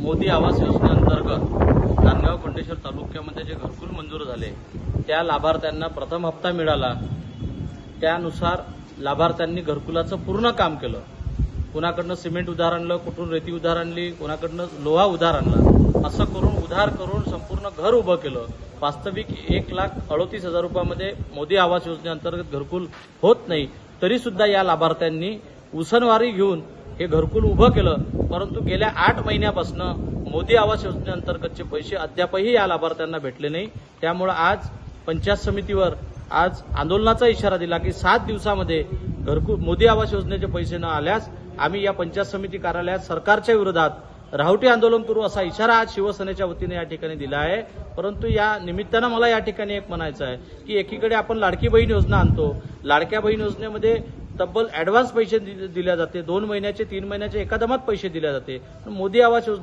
मोदी आवास योजनेअंतर्गत नांदगाव कोंडेश्वर तालुक्यामध्ये जे घरकुल मंजूर झाले त्या लाभार्थ्यांना प्रथम हप्ता मिळाला। त्यानुसार लाभार्थ्यांनी घरकुलाचं पूर्ण काम केलं। कोणाकडनं सिमेंट उधार आणलं, कुठून रेती उधार आणली, कोणाकडनं लोहा उधार आणला, असं करून उधार करून संपूर्ण घर उभं केलं। वास्तविक 1,38,000 रुपयामध्ये मोदी आवास योजनेअंतर्गत घरकुल होत नाही, तरी सुद्धा या लाभार्थ्यांनी उसनवारी घेऊन हे घरकुल उभं केलं। परंतु गेल्या 8 महिन्यापासून मोदी आवास योजनेअंतर्गतचे पैसे अद्यापही या लाभार्थ्यांना भेटले नाही। त्यामुळे आज पंचायत समितीवर आज आंदोलनाचा इशारा दिला की 7 दिवसामध्ये घरकुल मोदी आवास योजनेचे पैसे न आल्यास आम्ही या पंचायत समिती कार्यालयात सरकारच्या विरोधात राहुटी आंदोलन करू, असा इशारा आज शिवसेनेच्या वतीने या ठिकाणी दिला आहे। परंतु या निमित्तानं मला या ठिकाणी एक म्हणायचं आहे की एकीकडे आपण लाडकी बहीण योजना आणतो, लाडक्या बहीण योजनेमध्ये तब्बल ऍडव्हान्स पैसे दिले जाते, 2 महिन्याचे 3 महिन्याचे एकादमात पैसे दिले जाते। मोदी आवास योजने